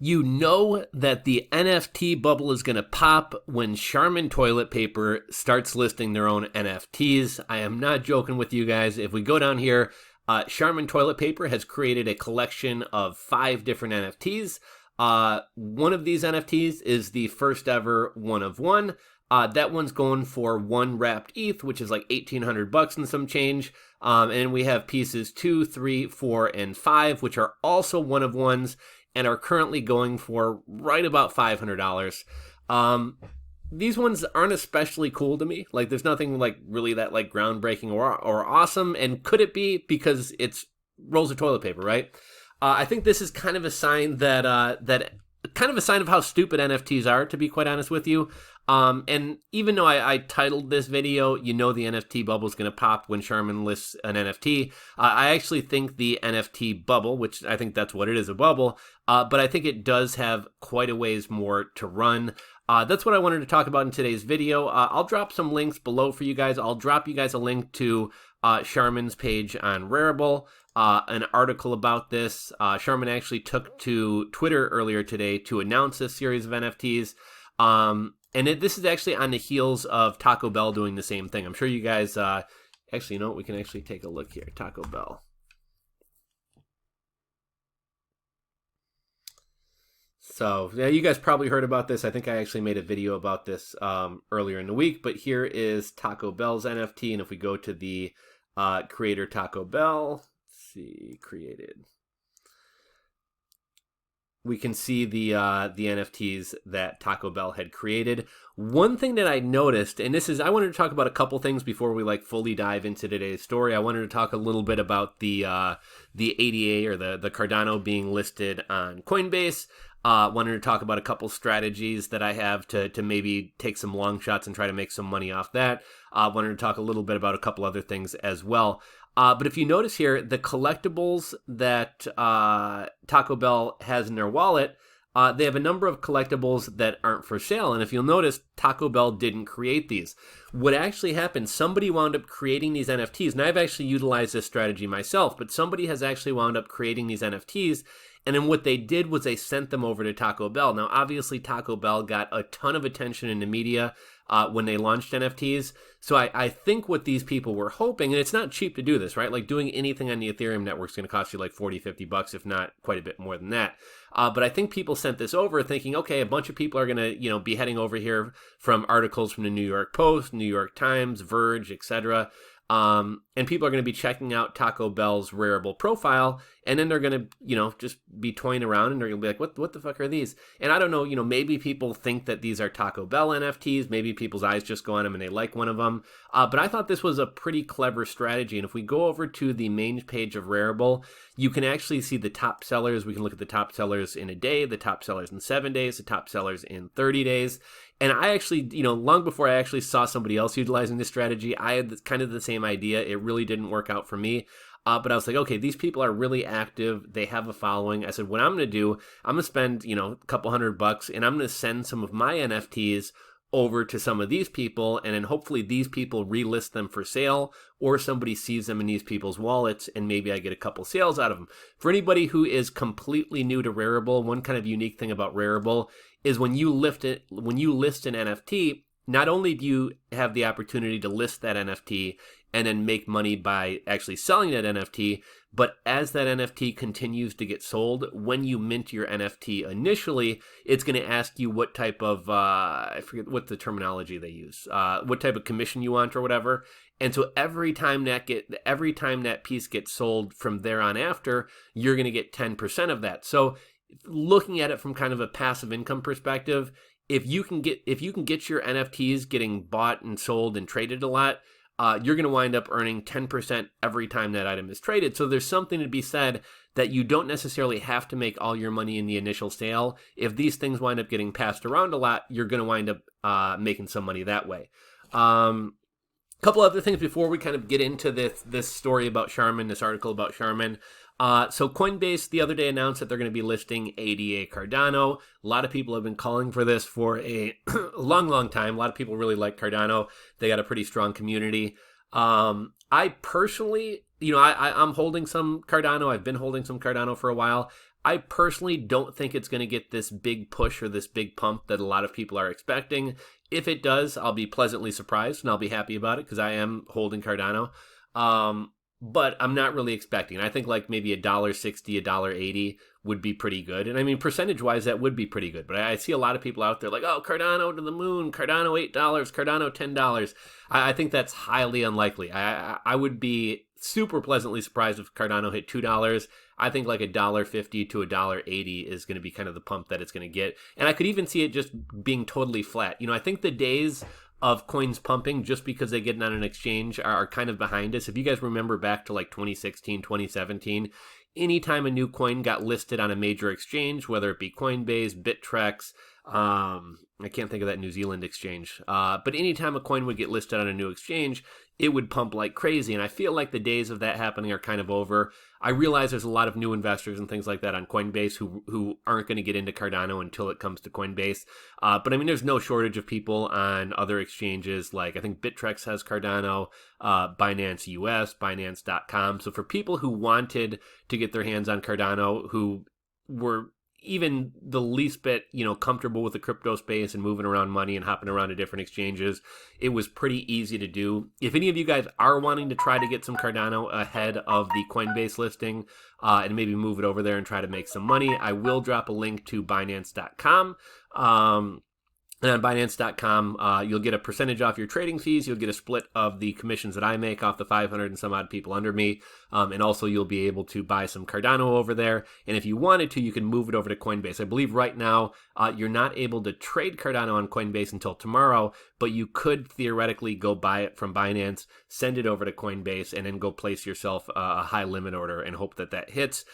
You know that the NFT bubble is going to pop when Charmin toilet paper starts listing their own NFTs. I am not joking with you guys. If we go down here, Charmin toilet paper has created a collection of 5 different NFTs. One of these NFTs is the first ever one of one. That one's going for 1 wrapped ETH, which is like $1,800 and some change. And we have pieces 2, 3, 4, and 5, which are also one of ones, and are currently going for right about $500. These ones aren't especially cool to me. Like, there's nothing like really that like groundbreaking or awesome. And could it be because it's rolls of toilet paper, right? I think this is kind of a sign that kind of a sign of how stupid NFTs are, to be quite honest with you. And even though I titled this video, you know the NFT bubble is going to pop when Charmin lists an NFT. I actually think the NFT bubble, which I think that's what it is, a bubble, but I think it does have quite a ways more to run. That's what I wanted to talk about in today's video. I'll drop some links below for you guys. I'll drop you guys a link to Charmin's page on Rarible, an article about this. Charmin actually took to Twitter earlier today to announce this series of NFTs. And this is actually on the heels of Taco Bell doing the same thing. I'm sure you guys, actually, you know what? We can actually take a look here. Taco Bell. So, yeah, you guys probably heard about this. I think I actually made a video about this earlier in the week. But here is Taco Bell's NFT. And if we go to the creator Taco Bell, let's see, created, we can see the NFTs that Taco Bell had created. One thing that I noticed, and I wanted to talk about a couple things before we like fully dive into today's story. I wanted to talk a little bit about the ADA or the Cardano being listed on Coinbase. Wanted to talk about a couple strategies that I have to maybe take some long shots and try to make some money off that. Wanted to talk a little bit about a couple other things as well. But if you notice here, the collectibles that Taco Bell has in their wallet, they have a number of collectibles that aren't for sale. And if you'll notice, Taco Bell didn't create these. What actually happened, somebody wound up creating these NFTs. And I've actually utilized this strategy myself, but somebody has actually wound up creating these NFTs. And then what they did was they sent them over to Taco Bell. Now, obviously, Taco Bell got a ton of attention in the media when they launched NFTs. So I think what these people were hoping, and it's not cheap to do this, right? Like doing anything on the Ethereum network is going to cost you like $40, $50, if not quite a bit more than that. But I think people sent this over thinking, okay, a bunch of people are going to, be heading over here from articles from the New York Post, New York Times, Verge, etc. And people are going to be checking out Taco Bell's Rarible profile, and then they're going to, just be toying around, and they're going to be like, what the fuck are these? And I don't know, maybe people think that these are Taco Bell NFTs. Maybe people's eyes just go on them and they like one of them. But I thought this was a pretty clever strategy. And if we go over to the main page of Rarible, you can actually see the top sellers. We can look at the top sellers in a day, the top sellers in 7 days, the top sellers in 30 days. And I actually, long before I actually saw somebody else utilizing this strategy, I had kind of the same idea. It really didn't work out for me. But I was like, okay, these people are really active. They have a following. I said, what I'm going to do, I'm going to spend, a couple $100, and I'm going to send some of my NFTs over to some of these people, and then hopefully these people relist them for sale, or somebody sees them in these people's wallets, and maybe I get a couple sales out of them. For anybody who is completely new to Rarible, one kind of unique thing about Rarible is when you list an NFT, not only do you have the opportunity to list that NFT and then make money by actually selling that NFT, but as that NFT continues to get sold, when you mint your NFT initially, it's going to ask you what type of, I forget what the terminology they use, what type of commission you want or whatever. And so every time that piece gets sold from there on after, you're going to get 10% of that. So looking at it from kind of a passive income perspective, if you can get your NFTs getting bought and sold and traded a lot, you're going to wind up earning 10% every time that item is traded. So there's something to be said that you don't necessarily have to make all your money in the initial sale. If these things wind up getting passed around a lot, you're going to wind up making some money that way. Couple other things before we kind of get into this story about Charmin, this article about Charmin. So Coinbase the other day announced that they're going to be listing ADA Cardano. A lot of people have been calling for this for a long time. A lot of people really like Cardano. They got a pretty strong community. I personally, I'm holding some Cardano. I've been holding some Cardano for a while. I personally don't think it's going to get this big push or this big pump that a lot of people are expecting. If it does, I'll be pleasantly surprised and I'll be happy about it because I am holding Cardano. But I'm not really expecting. I think like maybe $1.60, $1.80 would be pretty good. And I mean, percentage-wise, that would be pretty good. But I see a lot of people out there like, oh, Cardano to the moon, Cardano $8, Cardano $10. I think that's highly unlikely. I would be super pleasantly surprised if Cardano hit $2. I think like $1.50 to $1.80 is going to be kind of the pump that it's going to get. And I could even see it just being totally flat. I think the days of coins pumping just because they get on an exchange are kind of behind us. If you guys remember back to like 2016, 2017, anytime a new coin got listed on a major exchange, whether it be Coinbase, Bittrex, I can't think of that New Zealand exchange, but anytime a coin would get listed on a new exchange, it would pump like crazy. And I feel like the days of that happening are kind of over. I realize there's a lot of new investors and things like that on Coinbase who aren't going to get into Cardano until it comes to Coinbase. But I mean, there's no shortage of people on other exchanges. Like I think Bittrex has Cardano, Binance US, Binance.com. So for people who wanted to get their hands on Cardano, who were even the least bit, comfortable with the crypto space and moving around money and hopping around to different exchanges, it was pretty easy to do. If any of you guys are wanting to try to get some Cardano ahead of the Coinbase listing and maybe move it over there and try to make some money, I will drop a link to Binance.com. And on Binance.com, you'll get a percentage off your trading fees. You'll get a split of the commissions that I make off the 500 and some odd people under me. And also you'll be able to buy some Cardano over there. And if you wanted to, you can move it over to Coinbase. I believe right now you're not able to trade Cardano on Coinbase until tomorrow, but you could theoretically go buy it from Binance, send it over to Coinbase, and then go place yourself a high limit order and hope that that hits.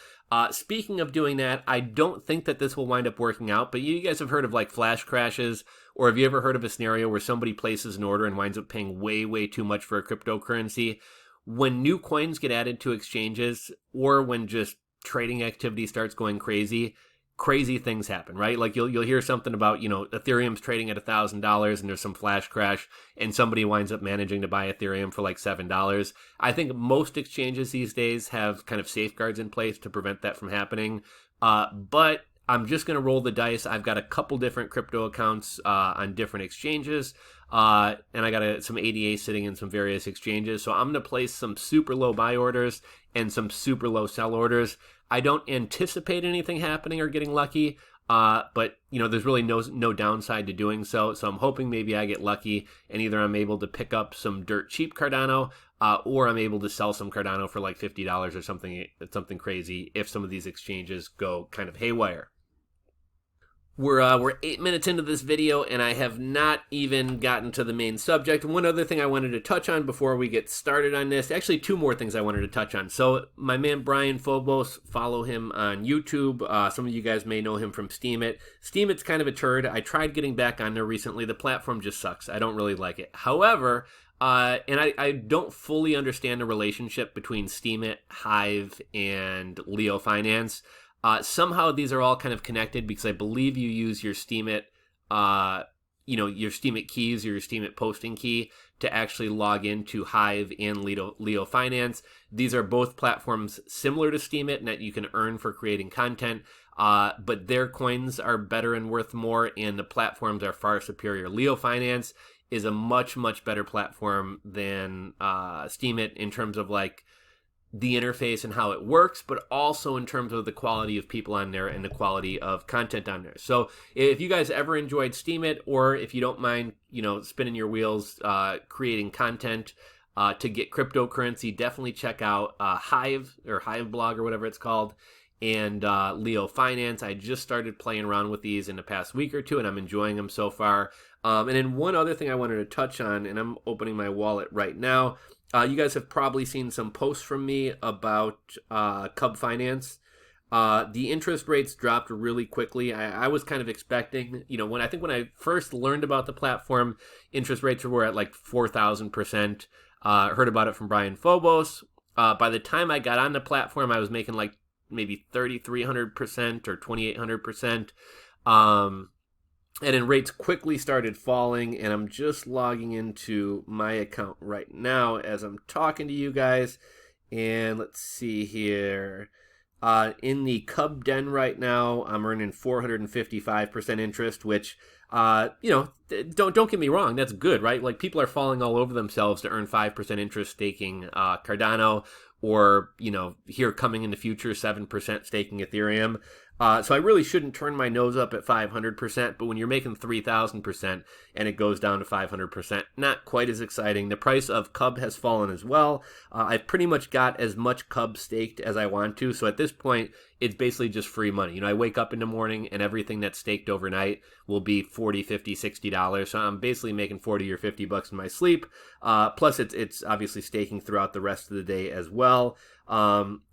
Speaking of doing that, I don't think that this will wind up working out, but you guys have heard of like flash crashes, or have you ever heard of a scenario where somebody places an order and winds up paying way, way too much for a cryptocurrency? When new coins get added to exchanges, or when just trading activity starts going crazy things happen, right? Like you'll hear something about, Ethereum's trading at $1,000 and there's some flash crash and somebody winds up managing to buy Ethereum for like $7. I think most exchanges these days have kind of safeguards in place to prevent that from happening. But I'm just going to roll the dice. I've got a couple different crypto accounts on different exchanges. And I got some ADA sitting in some various exchanges. So I'm going to place some super low buy orders and some super low sell orders. I don't anticipate anything happening or getting lucky, but there's really no downside to doing so. So I'm hoping maybe I get lucky and either I'm able to pick up some dirt cheap Cardano, or I'm able to sell some Cardano for like $50 or something crazy if some of these exchanges go kind of haywire. We're 8 minutes into this video, and I have not even gotten to the main subject. One other thing I wanted to touch on before we get started on this, actually two more things I wanted to touch on. So my man Brian Phobos, follow him on YouTube. Some of you guys may know him from Steemit. Steemit's kind of a turd. I tried getting back on there recently. The platform just sucks. I don't really like it. However, and I don't fully understand the relationship between Steemit, Hive, and Leo Finance. Somehow these are all kind of connected because I believe you use your Steemit, your Steemit keys or your Steemit posting key to actually log into Hive and Leo Finance. These are both platforms similar to Steemit and that you can earn for creating content, but their coins are better and worth more, and the platforms are far superior. Leo Finance is a much, much better platform than Steemit in terms of like the interface and how it works, but also in terms of the quality of people on there and the quality of content on there. So if you guys ever enjoyed Steemit, or if you don't mind, spinning your wheels, creating content to get cryptocurrency, definitely check out Hive or Hive Blog or whatever it's called, and Leo Finance. I just started playing around with these in the past week or two, and I'm enjoying them so far. And then one other thing I wanted to touch on, and I'm opening my wallet right now. You guys have probably seen some posts from me about Cub Finance. The interest rates dropped really quickly. I was kind of expecting, when I first learned about the platform, interest rates were at like 4,000%. Heard about it from Brian Phobos. By the time I got on the platform, I was making like maybe 3,300% or 2,800%. And then rates quickly started falling, and I'm just logging into my account right now as I'm talking to you guys. And let's see here. In the Cub Den right now, I'm earning 455% interest, which, don't get me wrong, that's good, right? Like, people are falling all over themselves to earn 5% interest staking Cardano, or, here coming in the future, 7% staking Ethereum. So I really shouldn't turn my nose up at 500%, but when you're making 3,000% and it goes down to 500%, not quite as exciting. The price of Cub has fallen as well. I've pretty much got as much Cub staked as I want to, so at this point, it's basically just free money. I wake up in the morning and everything that's staked overnight will be $40, $50, $60. So I'm basically making 40 or 50 bucks in my sleep. Plus it's obviously staking throughout the rest of the day as well.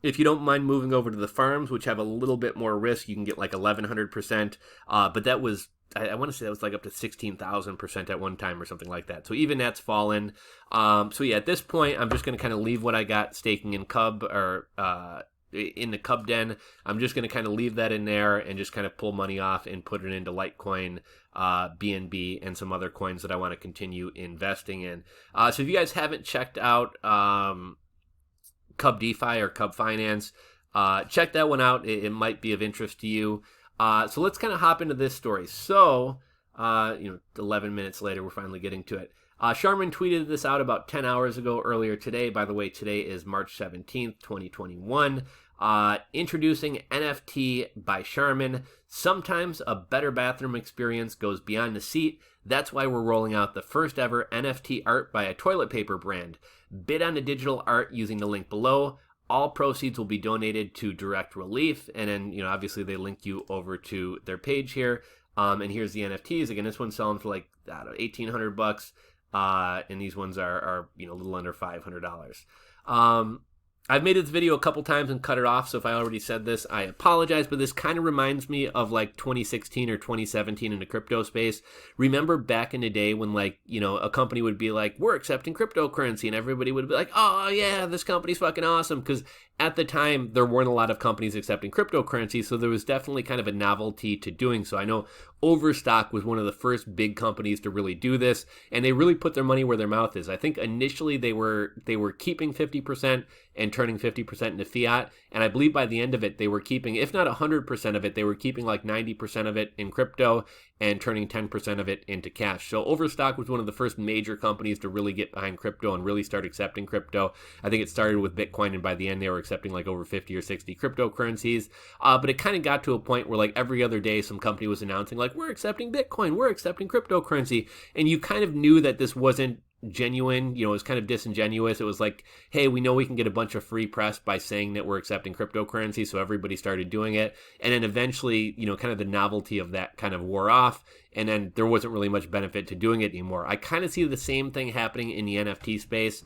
If you don't mind moving over to the farms, which have a little bit more risk, you can get like 1,100%. But that was, I want to say that was like up to 16,000% at one time or something like that. So even that's fallen. So yeah, at this point, I'm just going to kind of leave what I got staking in Cub, or in the Cub Den. I'm just going to kind of leave that in there and just kind of pull money off and put it into Litecoin, BNB, and some other coins that I want to continue investing in. So if you guys haven't checked out Cub DeFi or Cub Finance, check that one out. It might be of interest to you. So let's kind of hop into this story. So, 11 minutes later, we're finally getting to it. Charmin tweeted this out about 10 hours ago earlier today. By the way, today is March 17th, 2021. Introducing NFT by Charmin. Sometimes a better bathroom experience goes beyond the seat. That's why we're rolling out the first ever NFT art by a toilet paper brand. Bid on the digital art using the link below. All proceeds will be donated to Direct Relief. And then, obviously they link you over to their page here. And here's the NFTs. Again, this one's selling for like, I don't know, $1,800. And these ones are a little under $500. I've made this video a couple times and cut it off, so if I already said this, I apologize, but this kind of reminds me of like 2016 or 2017 in the crypto space. Remember back in the day when a company would be like, we're accepting cryptocurrency, and everybody would be like, oh yeah, this company's fucking awesome, because at the time, there weren't a lot of companies accepting cryptocurrency, so there was definitely kind of a novelty to doing so. I know Overstock was one of the first big companies to really do this, and they really put their money where their mouth is. I think initially they were keeping 50% and turning 50% into fiat, and I believe by the end of it, they were keeping, if not 100% of it, they were keeping like 90% of it in crypto and turning 10% of it into cash. So Overstock was one of the first major companies to really get behind crypto and really start accepting crypto. I think it started with Bitcoin, and by the end they were accepting like over 50 or 60 cryptocurrencies. But it kind of got to a point where like every other day some company was announcing like, we're accepting Bitcoin, we're accepting cryptocurrency. And you kind of knew that this wasn't genuine, it was kind of disingenuous. It was like, hey, we know we can get a bunch of free press by saying that we're accepting cryptocurrency, so everybody started doing it. And then eventually, kind of the novelty of that kind of wore off, and then there wasn't really much benefit to doing it anymore. I kind of see the same thing happening in the NFT space.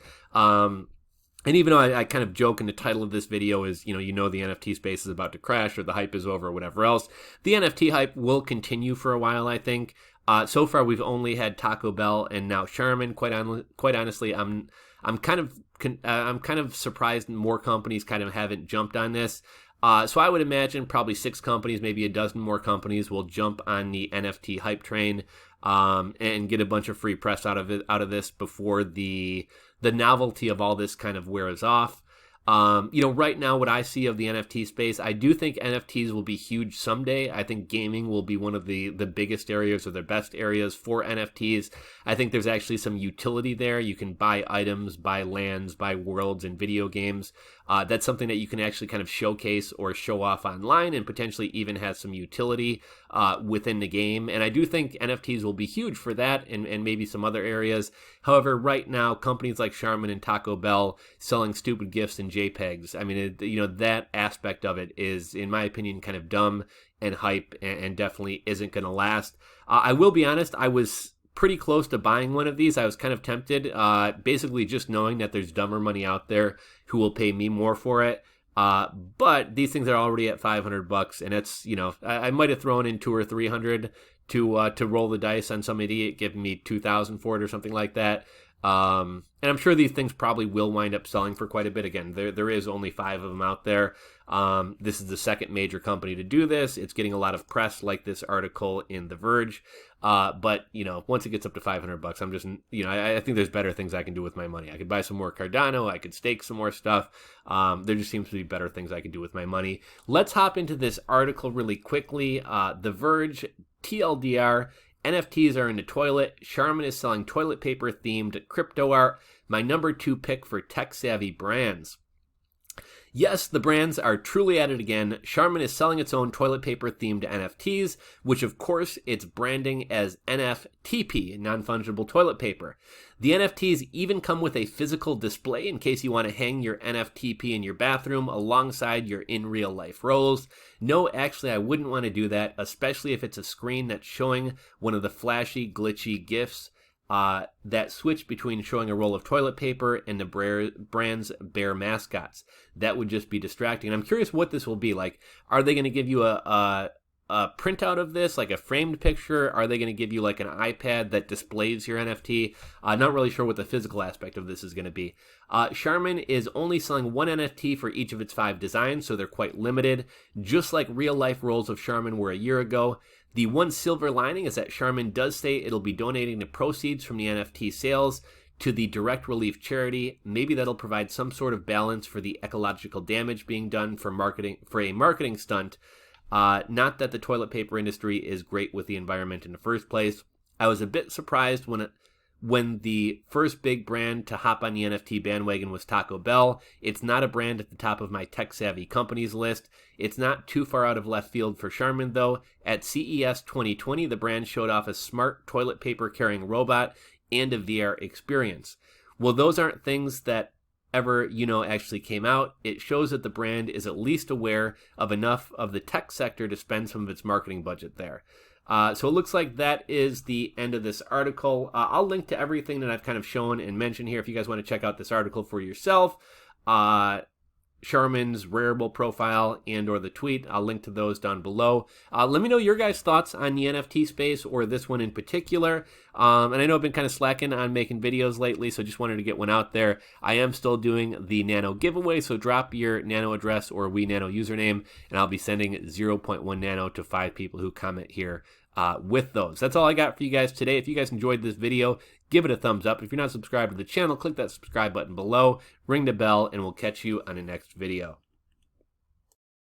And even though I kind of joke in the title of this video is, the NFT space is about to crash or the hype is over or whatever else, the NFT hype will continue for a while, I think. So far, we've only had Taco Bell and now Charmin. Quite honestly, I'm kind of surprised more companies kind of haven't jumped on this. So I would imagine probably 6 companies, maybe a dozen more companies will jump on the NFT hype train and get a bunch of free press out of this before the novelty of all this kind of wears off. Right now what I see of the NFT space, I do think NFTs will be huge someday. I think gaming will be one of the biggest areas or the best areas for NFTs. I think there's actually some utility there. You can buy items, buy lands, buy worlds in video games. That's something that you can actually kind of showcase or show off online and potentially even has some utility within the game. And I do think NFTs will be huge for that and maybe some other areas. However, right now, companies like Charmin and Taco Bell selling stupid gifts and JPEGs, I mean, that aspect of it is, in my opinion, kind of dumb and hype and definitely isn't going to last. I will be honest, I was pretty close to buying one of these. I was kind of tempted, basically just knowing that there's dumber money out there who will pay me more for it. But these things are already at $500, and it's, I might have thrown in 200 or 300 to roll the dice on some idiot giving me 2,000 for it or something like that. And I'm sure these things probably will wind up selling for quite a bit. Again, there is only 5 of them out there. This is the second major company to do this. It's getting a lot of press, like this article in The Verge. But once it gets up to $500, I'm just, I think there's better things I can do with my money. I could buy some more Cardano. I could stake some more stuff. There just seems to be better things I can do with my money. Let's hop into this article really quickly. The Verge, TLDR. NFTs are in the toilet. Charmin is selling toilet paper themed crypto art. My number 2 pick for tech savvy brands. Yes, the brands are truly at it again. Charmin is selling its own toilet paper themed NFTs, which of course it's branding as NFTP, non-fungible toilet paper. The NFTs even come with a physical display in case you want to hang your NFTP in your bathroom alongside your in real life rolls. No, actually I wouldn't want to do that, especially if it's a screen that's showing one of the flashy, glitchy GIFs that switch between showing a roll of toilet paper and the brand's bear mascots. That would just be distracting. And I'm curious what this will be like. Are they going to give you a printout of this, like a framed picture? Are they going to give you like an iPad that displays your NFT? Not really sure what the physical aspect of this is going to be. Charmin is only selling 1 NFT for each of its 5 designs, so they're quite limited, just like real life rolls of Charmin were a year ago. The one silver lining is that Charmin does say it'll be donating the proceeds from the NFT sales to the Direct Relief charity. Maybe that'll provide some sort of balance for the ecological damage being done for a marketing stunt. Not that the toilet paper industry is great with the environment in the first place. I was a bit surprised when the first big brand to hop on the NFT bandwagon was Taco Bell. It's not a brand at the top of my tech-savvy companies list. It's not too far out of left field for Charmin, though. At CES 2020, the brand showed off a smart toilet paper-carrying robot and a VR experience. Well, those aren't things that ever, actually came out. It shows that the brand is at least aware of enough of the tech sector to spend some of its marketing budget there. So it looks like that is the end of this article. I'll link to everything that I've kind of shown and mentioned here if you guys want to check out this article for yourself. Charmin's Rarible profile and or the tweet. I'll link to those down below. Let me know your guys' thoughts on the NFT space or this one in particular. And I know I've been kind of slacking on making videos lately, so just wanted to get one out there. I am still doing the Nano giveaway, so drop your Nano address or WeNano username, and I'll be sending 0.1 Nano to 5 people who comment here with those. That's all I got for you guys today. If you guys enjoyed this video, give it a thumbs up. If you're not subscribed to the channel, click that subscribe button below, ring the bell, and we'll catch you on the next video.